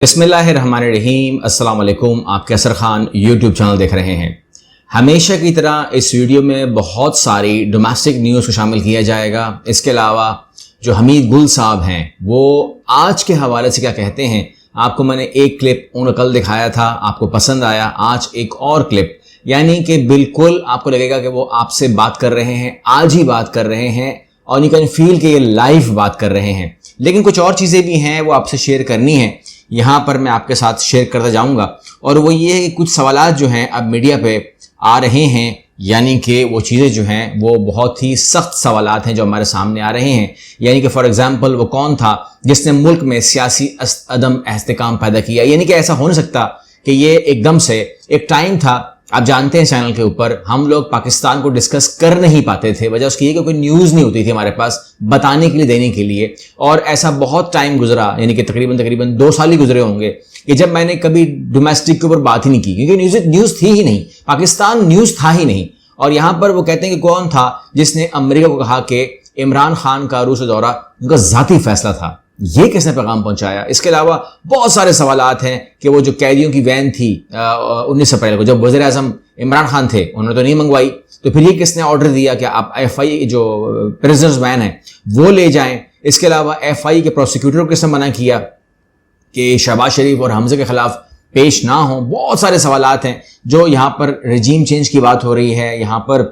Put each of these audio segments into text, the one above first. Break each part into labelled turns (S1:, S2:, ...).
S1: बिस्मिल्लाहिर्रहमानिर्रहीम। अस्सलाम वालेकुम। आप कैसर खान यूट्यूब चैनल देख रहे हैं। हमेशा की तरह इस वीडियो में बहुत सारी डोमेस्टिक न्यूज़ को शामिल किया जाएगा। इसके अलावा जो हमीद गुल साहब हैं वो आज के हवाले से क्या कहते हैं, आपको मैंने एक क्लिप उन्हें कल दिखाया था, आपको पसंद आया। आज एक और क्लिप, यानी कि बिल्कुल आपको लगेगा कि वो आपसे बात कर रहे हैं, आज ही बात कर रहे हैं और यू कैन फील कि ये लाइव बात कर रहे हैं। लेकिन कुछ और चीज़ें भी हैं वो आपसे शेयर करनी है, यहाँ पर मैं आपके साथ शेयर करता जाऊँगा। और वो ये है कि कुछ सवालात जो हैं अब मीडिया पे आ रहे हैं, यानी कि वो चीज़ें जो हैं वो बहुत ही सख्त सवालात हैं जो हमारे सामने आ रहे हैं। यानी कि फॉर एग्जांपल वो कौन था जिसने मुल्क में सियासी अदम इस्तेहकाम पैदा किया। यानी कि ऐसा हो नहीं सकता कि ये एकदम से, एक टाइम था, आप जानते हैं चैनल के ऊपर हम लोग पाकिस्तान को डिस्कस कर नहीं पाते थे। वजह उसकी ये कि कोई न्यूज़ नहीं होती थी हमारे पास बताने के लिए, देने के लिए। और ऐसा बहुत टाइम गुजरा, यानी कि तकरीबन 2 साल ही गुजरे होंगे कि जब मैंने कभी डोमेस्टिक के ऊपर बात ही नहीं की, क्योंकि न्यूज़ थी ही नहीं, पाकिस्तान न्यूज़ था ही नहीं। और यहाँ पर वो कहते हैं कि कौन था जिसने अमेरिका को कहा कि इमरान खान का रूस दौरा उनका ज़ाती फैसला था। ये किसने पैगाम पहुंचाया? इसके अलावा बहुत सारे सवालात हैं कि वो जो कैदियों की वैन थी 19 अप्रैल को, जब वज़ीर आज़म इमरान खान थे, उन्होंने तो नहीं मंगवाई, तो फिर ये किसने ऑर्डर दिया कि आप FI जो प्रिजनर्स वैन है वो ले जाएं? इसके अलावा FI के प्रोसिक्यूटर को किसने मना किया कि शहबाज शरीफ और हमज़े के खिलाफ पेश ना हो? बहुत सारे सवालात हैं जो यहाँ पर रजीम चेंज की बात हो रही है, यहाँ पर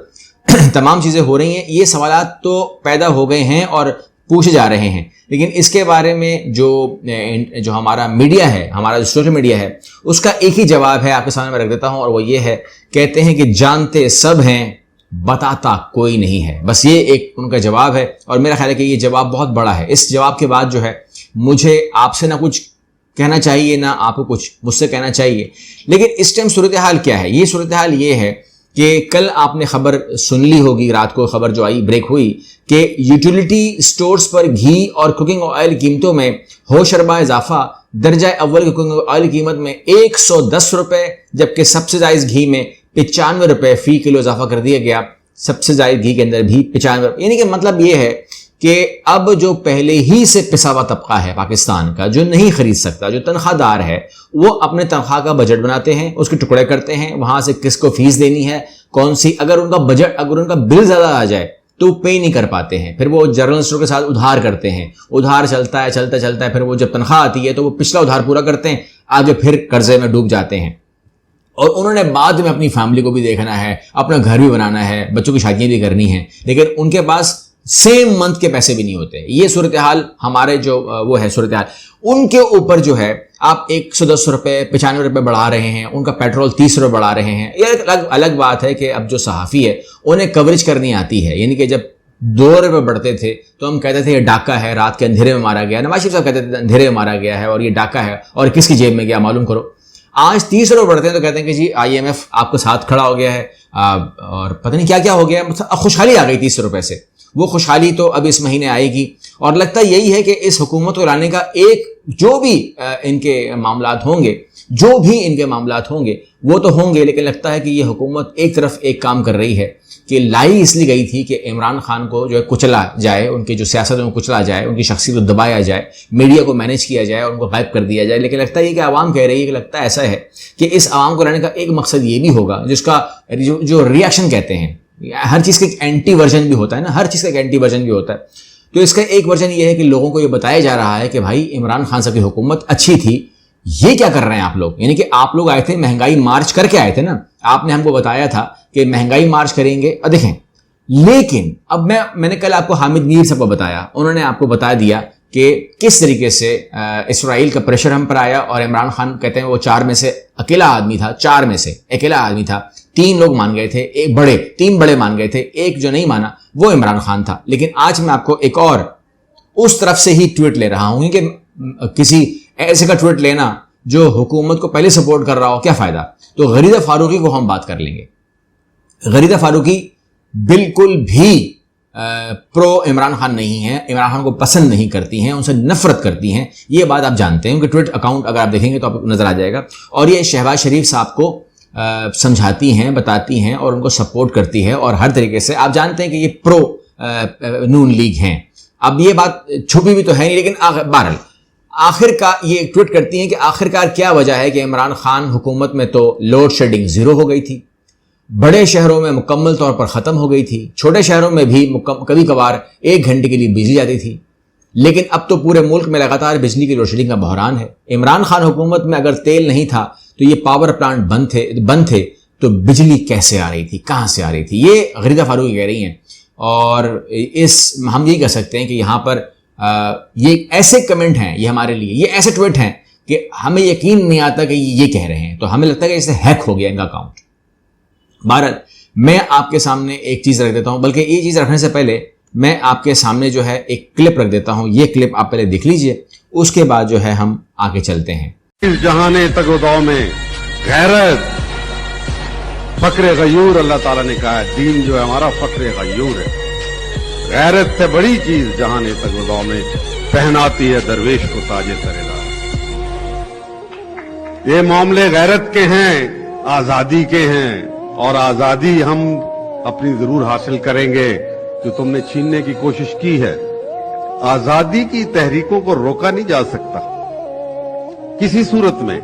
S1: तमाम चीज़ें हो रही हैं। ये सवालात तो पैदा हो गए हैं और पूछे जा रहे हैं, लेकिन इसके बारे में जो हमारा मीडिया है, हमारा जो सोशल मीडिया है, उसका एक ही जवाब है, आपके सामने मैं रख देता हूं, और वो ये है, कहते हैं कि जानते सब हैं बताता कोई नहीं है। बस ये एक उनका जवाब है और मेरा ख्याल है कि ये जवाब बहुत बड़ा है। इस जवाब के बाद जो है मुझे आपसे ना कुछ कहना चाहिए ना आपको कुछ मुझसे कहना चाहिए। लेकिन इस टाइम सूरत हाल क्या है? ये सूरत हाल ये है कि कल आपने खबर सुन ली होगी, रात को खबर जो आई, ब्रेक हुई कि यूटिलिटी स्टोर्स पर घी और कुकिंग ऑयल कीमतों में होशरबा इजाफा। दर्जा अव्वल की कुकिंग ऑयल की कीमत में 110 रुपए, जबकि सबसे जायज़ घी में 95 रुपए फी किलो इजाफा कर दिया गया। सबसे जायज़ घी के अंदर भी 95 रुपए। यानी कि मतलब ये है कि अब जो पहले ही से पिसा हुआ तबका है पाकिस्तान का, जो नहीं खरीद सकता, जो तनख्वाहदार है, वो अपने तनख्वाह का बजट बनाते हैं, उसके टुकड़े करते हैं, वहां से किसको फीस देनी है, कौन सी, अगर उनका बिल ज्यादा आ जाए तो पे नहीं कर पाते हैं, फिर वो जनरल स्टोर के साथ उधार करते हैं। उधार चलता है, फिर वो जब तनख्वाह आती है तो वो पिछला उधार पूरा करते हैं, आगे फिर कर्जे में डूब जाते हैं। और उन्होंने बाद में अपनी फैमिली को भी देखना है, अपना घर भी बनाना है, बच्चों की शादियां भी करनी है, लेकिन उनके पास सेम मंथ के पैसे भी नहीं होते। ये सूरत हाल हमारे जो वो है सूरत हाल, उनके ऊपर जो है आप 110 रुपए 95 रुपए बढ़ा रहे हैं, उनका पेट्रोल 30 रुपए बढ़ा रहे हैं। ये अलग बात है कि अब जो सहाफ़ी है उन्हें कवरेज करनी आती है। यानी कि जब 2 रुपए बढ़ते थे तो हम कहते थे ये डाका है, रात के अंधेरे में मारा गया। नवाज शरीफ साहब कहते थे अंधेरे में मारा गया है और ये डाका है और किसकी जेब में गया मालूम करो। आज 30 रुपए बढ़ते हैं तो कहते हैं कि जी IMF आपके साथ खड़ा हो गया है और पता नहीं क्या क्या हो गया, खुशहाली आ गई 30 रुपए से। वो खुशहाली तो अब इस महीने आएगी और लगता यही है कि इस हुकूमत को लाने का एक जो भी इनके मामलात होंगे वो तो होंगे, लेकिन लगता है कि ये हुकूमत एक तरफ एक काम कर रही है कि लाई इसलिए गई थी कि इमरान खान को जो है कुचला जाए, उनकी जो सियासत में कुचला जाए, उनकी शख्सियत को दबाया जाए, मीडिया को मैनेज किया जाए, उनको गायब कर दिया जाए। लेकिन लगता है कि आवाम कह रही है कि लगता है ऐसा है कि इस आवाम को लाने का एक मकसद ये भी होगा, जिसका जो रिएक्शन कहते हैं, हर चीज़ का एक एंटी वर्जन भी होता है ना, हर चीज़ का एक एंटी वर्जन भी होता है। तो इसका एक वर्जन ये है कि लोगों को ये बताया जा रहा है कि भाई इमरान खान साहब की हुकूमत अच्छी थी, ये क्या कर रहे हैं आप लोग? यानी कि आप लोग आए थे महंगाई मार्च करके आए थे ना, आपने हमको बताया था कि महंगाई मार्च करेंगे और देखें। लेकिन अब मैंने कल आपको हामिद मीर साहब को बताया, उन्होंने आपको बता दिया कि किस तरीके से इसराइल का प्रेशर हम पर आया और इमरान खान कहते हैं वो 4 में से अकेला आदमी था, 4 में से अकेला आदमी था। 3 लोग मान गए थे, 3 बड़े मान गए थे, एक जो नहीं माना वो इमरान खान था। लेकिन आज मैं आपको एक और उस तरफ से ही ट्वीट ले रहा हूं कि किसी ऐसे का ट्वीट लेना जो हुकूमत को पहले सपोर्ट कर रहा हो, क्या फायदा। तो गरीदा फारूकी को हम बात कर लेंगे। गरीदा फारूकी बिल्कुल भी प्रो इमरान खान नहीं है, इमरान खान को पसंद नहीं करती हैं, उनसे नफरत करती हैं। ये बात आप जानते हैं, उनके ट्विटर अकाउंट अगर आप देखेंगे तो आपको नजर आ जाएगा। और ये शहबाज शरीफ साहब को समझाती हैं, बताती हैं और उनको सपोर्ट करती है। और हर तरीके से आप जानते हैं कि ये प्रो नून लीग हैं। अब ये बात छुपी भी तो है नहीं, लेकिन बहरहाल آخر کا یہ ٹویٹ کرتی ہیں کہ آخرکار کیا وجہ ہے کہ عمران خان حکومت میں تو لوڈ شیڈنگ زیرو ہو گئی تھی، بڑے شہروں میں مکمل طور پر ختم ہو گئی تھی، چھوٹے شہروں میں بھی کبھی کبھار 1 گھنٹے کے لیے بجلی جاتی تھی، لیکن اب تو پورے ملک میں لگاتار بجلی کی لوڈ شیڈنگ کا بحران ہے۔ عمران خان حکومت میں اگر تیل نہیں تھا تو یہ پاور پلانٹ بند تھے تو بجلی کیسے آ رہی تھی، کہاں سے آ رہی تھی؟ یہ غریدہ فاروقی کہہ رہی ہیں، اور ہم یہی کہہ سکتے ہیں کہ یہاں پر یہ ایسے کمنٹ ہیں، یہ ہمارے لیے یہ ایسے ٹویٹ ہیں کہ ہمیں یقین نہیں آتا کہ یہ کہہ رہے ہیں، تو ہمیں لگتا ہے کہ اسے ہیک ہو گیا ان کا اکاؤنٹ۔ بہرحال میں آپ کے سامنے ایک چیز رکھ دیتا ہوں، بلکہ یہ چیز رکھنے سے پہلے میں آپ کے سامنے جو ہے ایک کلپ رکھ دیتا ہوں، یہ کلپ آپ پہلے دیکھ لیجئے، اس کے بعد جو ہے ہم آگے چلتے ہیں۔
S2: اس جہان تگوداؤ میں غیرت فخر غیور، اللہ تعالیٰ نے کہا ہے دین جو ہے ہمارا فخر غیور ہے۔ غیرت سے بڑی چیز جہان تگوداؤ میں پہناتی ہے درویش کو تاج سردار۔ یہ معاملے غیرت کے ہیں، آزادی کے ہیں، اور آزادی ہم اپنی ضرور حاصل کریں گے۔ جو تم نے چھیننے کی کوشش کی ہے، آزادی کی تحریکوں کو روکا نہیں جا سکتا کسی صورت میں۔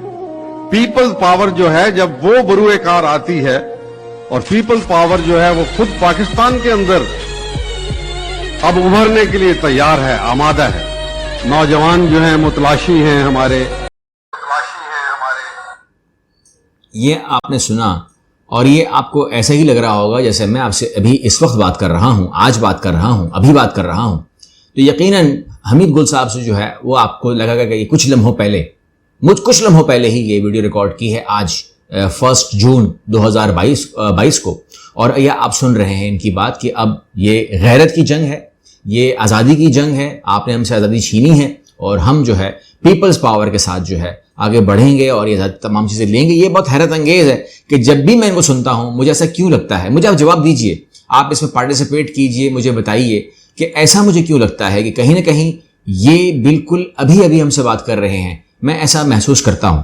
S2: پیپلز پاور جو ہے جب وہ بروئے کار آتی ہے، اور پیپلز پاور جو ہے وہ خود پاکستان کے اندر اب ابھرنے کے لیے تیار ہے، آمادہ ہے۔ نوجوان جو ہیں متلاشی ہیں ہمارے۔
S1: یہ آپ نے سنا، اور یہ آپ کو ایسا ہی لگ رہا ہوگا جیسے میں آپ سے ابھی اس وقت بات کر رہا ہوں، آج بات کر رہا ہوں، ابھی بات کر رہا ہوں۔ تو یقیناً حمید گل صاحب سے جو ہے وہ آپ کو لگا گا کہ یہ کچھ لمحوں پہلے ہی یہ ویڈیو ریکارڈ کی ہے، آج 1 جون 2022 کو، اور یہ آپ سن رہے ہیں ان کی بات کہ اب یہ غیرت کی جنگ ہے، یہ آزادی کی جنگ ہے، آپ نے ہم سے آزادی چھینی ہے، اور ہم جو ہے پیپلز پاور کے ساتھ جو ہے آگے بڑھیں گے اور یہ تمام چیزیں لیں گے۔ یہ بہت حیرت انگیز ہے کہ جب بھی میں ان کو سنتا ہوں مجھے ایسا کیوں لگتا ہے۔ مجھے آپ جواب دیجئے، آپ اس میں پارٹیسپیٹ کیجئے، مجھے بتائیے کہ ایسا مجھے کیوں لگتا ہے کہ کہیں نہ کہیں یہ بالکل ابھی ہم سے بات کر رہے ہیں، میں ایسا محسوس کرتا ہوں۔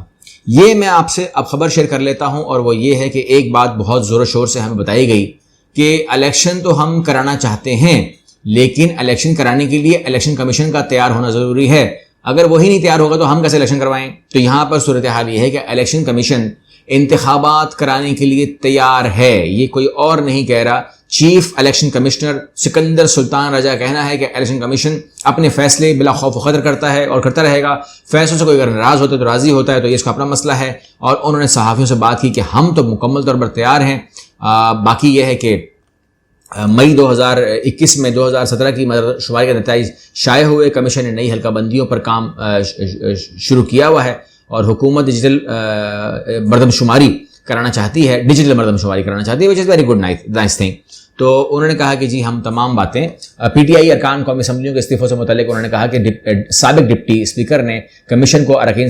S1: یہ میں آپ سے اب خبر شیئر کر لیتا ہوں، اور وہ یہ ہے کہ ایک بات بہت زور و شور سے ہمیں بتائی گئی کہ الیکشن تو ہم کرانا چاہتے ہیں، لیکن الیکشن کرانے کے لیے الیکشن کمیشن کا تیار ہونا ضروری ہے۔ اگر وہی نہیں تیار ہوگا تو ہم کیسے الیکشن کروائیں؟ تو یہاں پر صورتحال یہ ہے کہ الیکشن کمیشن انتخابات کرانے کے لیے تیار ہے، یہ کوئی اور نہیں کہہ رہا۔ چیف الیکشن کمشنر سکندر سلطان رضا کہنا ہے کہ الیکشن کمیشن اپنے فیصلے بلا خوف و خطر کرتا ہے اور کرتا رہے گا، فیصلوں سے کوئی اگر ناراض ہوتا ہے تو راضی ہوتا ہے، تو یہ اس کا اپنا مسئلہ ہے۔ اور انہوں نے صحافیوں سے بات کی کہ ہم تو مکمل طور پر تیار ہیں، باقی یہ ہے کہ مئی 2021 میں 2017 کی مردم شماری کے نتائج شائع ہوئے، کمیشن نے نئی حلقہ بندیوں پر کام شروع کیا ہوا ہے، اور حکومت ڈیجیٹل مردم شماری کرانا چاہتی ہے، which is very good, nice thing۔ تو انہوں نے کہا کہ جی ہم تمام باتیں پی ٹی آئی ارکان قومی اسمبلیوں کے استعفوں سے متعلق، انہوں نے کہا کہ سابق ڈپٹی اسپیکر نے کمیشن کو اراکین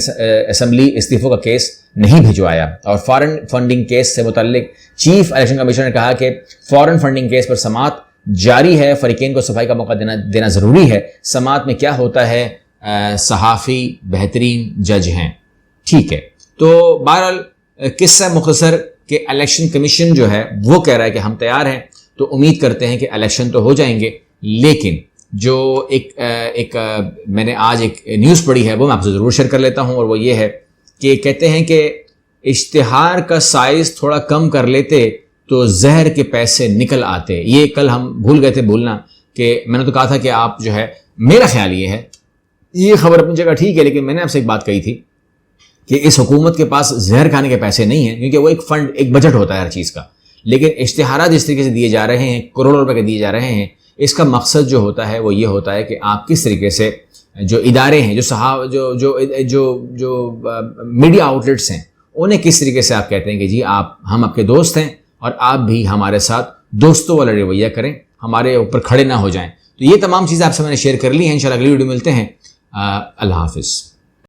S1: اسمبلی استعفوں کا کیس نہیں بھجوایا، اور فارن فنڈنگ کیس سے متعلق چیف الیکشن کمیشنر نے کہا کہ فارن فنڈنگ کیس پر سماعت جاری ہے، فریقین کو صفائی کا موقع دینا ضروری ہے۔ سماعت میں کیا ہوتا ہے، صحافی بہترین جج ہیں، ٹھیک ہے۔ تو بہرحال قصہ مختصر کہ الیکشن کمیشن جو ہے وہ کہہ رہا ہے کہ ہم تیار ہیں، تو امید کرتے ہیں کہ الیکشن تو ہو جائیں گے، لیکن جو ایک میں نے آج ایک نیوز پڑھی ہے وہ میں آپ سے ضرور شیئر کر لیتا ہوں، اور وہ یہ ہے کہ کہتے ہیں کہ اشتہار کا سائز تھوڑا کم کر لیتے تو زہر کے پیسے نکل آتے۔ یہ کل ہم بھول گئے تھے بولنا، کہ میں نے تو کہا تھا کہ آپ جو ہے، میرا خیال یہ ہے، یہ خبر اپنی جگہ ٹھیک ہے، لیکن میں نے آپ سے ایک بات کہی تھی کہ اس حکومت کے پاس زہر کھانے کے پیسے نہیں ہیں، کیونکہ وہ ایک فنڈ، ایک بجٹ ہوتا ہے ہر چیز کا، لیکن اشتہارات جس طریقے سے دیے جا رہے ہیں، کروڑوں روپے کے دیے جا رہے ہیں، اس کا مقصد جو ہوتا ہے وہ یہ ہوتا ہے کہ آپ کس طریقے سے جو ادارے ہیں، جو میڈیا آؤٹلیٹس ہیں، انہیں کس طریقے سے آپ کہتے ہیں کہ جی ہم آپ کے دوست ہیں، اور آپ بھی ہمارے ساتھ دوستوں والا رویہ کریں، ہمارے اوپر کھڑے نہ ہو جائیں۔ تو یہ تمام چیزیں آپ سے میں نے شیئر کر لی ہیں، انشاءاللہ اگلی ویڈیو ملتے ہیں۔ اللہ حافظ۔